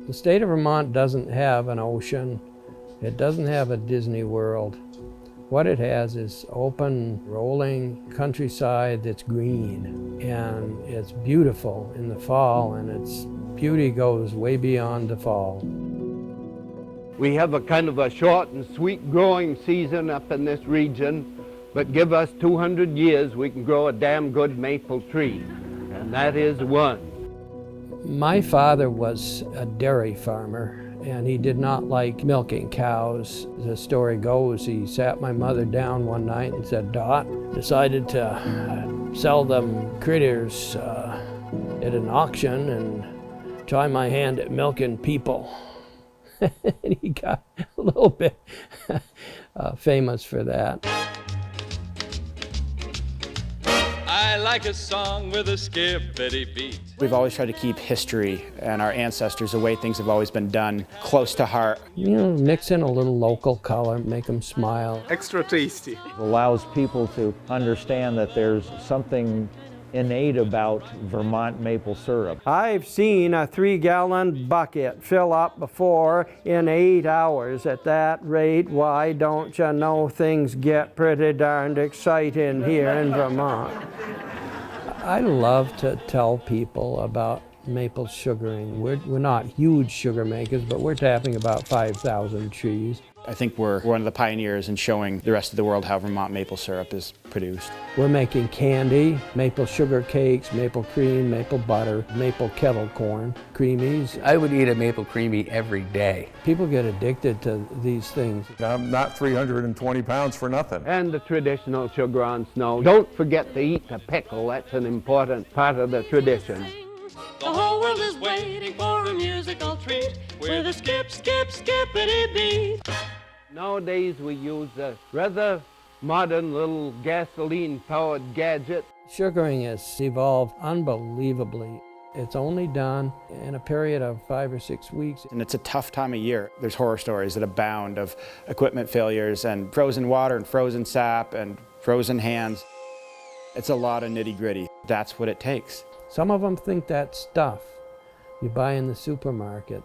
The state of Vermont doesn't have an ocean. It doesn't have a Disney World. What it has is open, rolling countryside that's green, and it's beautiful in the fall, and its beauty goes way beyond the fall. We have a kind of a short and sweet growing season up in this region, but give us 200 years, we can grow a damn good maple tree, and that is one. My father was a dairy farmer, and he did not like milking cows. The story goes, he sat my mother down one night and said, "Dot, decided to sell them critters at an auction and try my hand at milking people." And he got a little bit famous for that. I like a song with a skippity beat. We've always tried to keep history and our ancestors, the way things have always been done, close to heart. You know, mix in a little local color, make them smile. Extra tasty. It allows people to understand that there's something innate about Vermont maple syrup. I've seen a 3-gallon bucket fill up before in 8 hours. At that rate, why don't you know things get pretty darned exciting here in Vermont? I love to tell people about maple sugaring. We're not huge sugar makers, but we're tapping about 5,000 trees. I think we're one of the pioneers in showing the rest of the world how Vermont maple syrup is produced. We're making candy, maple sugar cakes, maple cream, maple butter, maple kettle corn, creamies. I would eat a maple creamy every day. People get addicted to these things. I'm not 320 pounds for nothing. And the traditional sugar on snow. Don't forget to eat the pickle, that's an important part of the tradition. The whole world is waiting for a musical treat with a skip, skip, skippity beat. Nowadays we use a rather modern little gasoline-powered gadget. Sugaring has evolved unbelievably. It's only done in a period of 5 or 6 weeks. And it's a tough time of year. There's horror stories that abound of equipment failures and frozen water and frozen sap and frozen hands. It's a lot of nitty-gritty. That's what it takes. Some of them think that stuff you buy in the supermarket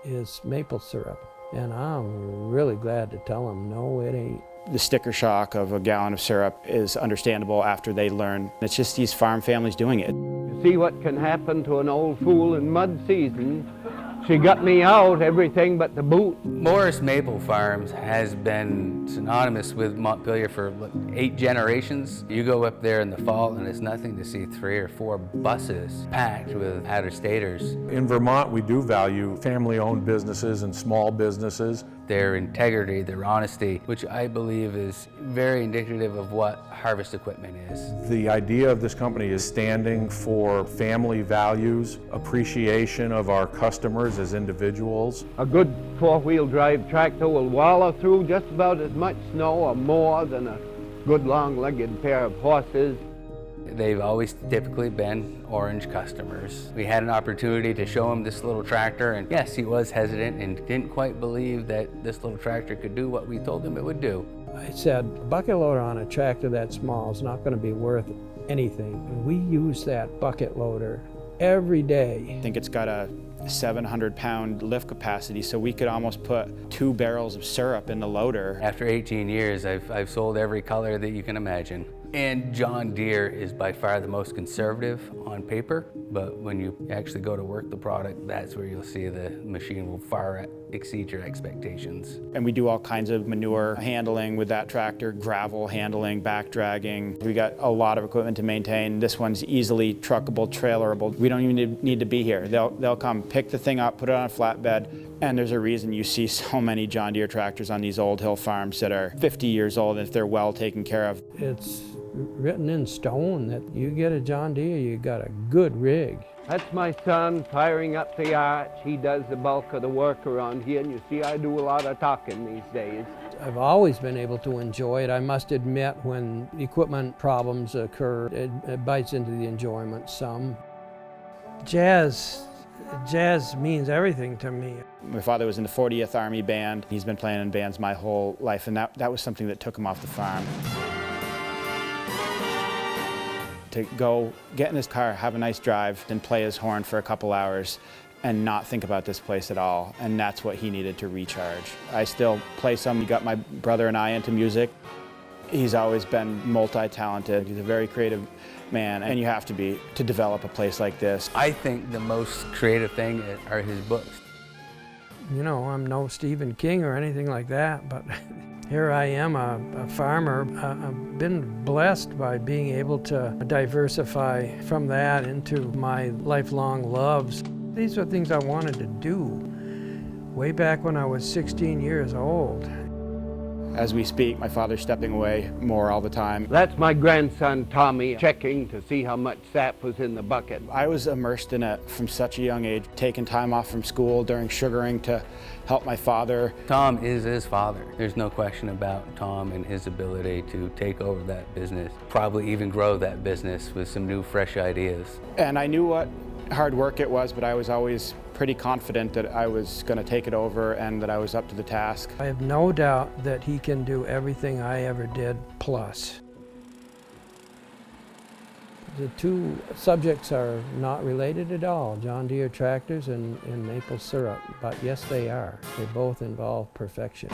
is maple syrup. And I'm really glad to tell them, no, it ain't. The sticker shock of a gallon of syrup is understandable after they learn. It's just these farm families doing it. You see what can happen to an old fool in mud season. She got me out, everything but the boot. Morse Maple Farms has been synonymous with Montpelier for 8 generations. You go up there in the fall and it's nothing to see 3 or 4 buses packed with out-of-staters. In Vermont, we do value family-owned businesses and small businesses. Their integrity, their honesty, which I believe is very indicative of what harvest equipment is. The idea of this company is standing for family values, appreciation of our customers as individuals. A good 4-wheel drive tractor will wallow through just about as much snow or more than a good long-legged pair of horses. They've always typically been orange customers. We had an opportunity to show him this little tractor, and yes, he was hesitant and didn't quite believe that this little tractor could do what we told him it would do. I said, a bucket loader on a tractor that small is not going to be worth anything. And we use that bucket loader every day. I think it's got a 700-pound lift capacity, so we could almost put 2 barrels of syrup in the loader. After 18 years, I've sold every color that you can imagine. And John Deere is by far the most conservative on paper, but when you actually go to work the product, that's where you'll see the machine will far exceed your expectations. And we do all kinds of manure handling with that tractor, gravel handling, back dragging. We got a lot of equipment to maintain. This one's easily truckable, trailerable. We don't even need to be here. They'll come pick the thing up, put it on a flatbed, and there's a reason you see so many John Deere tractors on these old hill farms that are 50 years old if they're well taken care of. It's written in stone that you get a John Deere, you got a good rig. That's my son firing up the arch. He does the bulk of the work around here, and you see I do a lot of talking these days. I've always been able to enjoy it. I must admit, when equipment problems occur, it bites into the enjoyment some. Jazz means everything to me. My father was in the 40th Army Band. He's been playing in bands my whole life, and that was something that took him off the farm. To go get in his car, have a nice drive, and play his horn for a couple hours and not think about this place at all, and that's what he needed to recharge. I still play some. He got my brother and I into music. He's always been multi-talented. He's a very creative man, and you have to be to develop a place like this. I think the most creative thing are his books. You know, I'm no Stephen King or anything like that, but here I am, a farmer. I've been blessed by being able to diversify from that into my lifelong loves. These are things I wanted to do way back when I was 16 years old. As we speak, my father's stepping away more all the time. That's my grandson Tommy checking to see how much sap was in the bucket. I was immersed in it from such a young age, taking time off from school during sugaring to help my father. Tom is his father. There's no question about Tom and his ability to take over that business, probably even grow that business with some new, fresh ideas. And I knew what hard work it was, but I was always pretty confident that I was going to take it over and that I was up to the task. I have no doubt that he can do everything I ever did, plus. The two subjects are not related at all, John Deere tractors and maple syrup, but yes they are. They both involve perfection.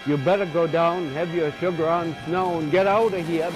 You better go down, have your sugar on snow, and get out of here.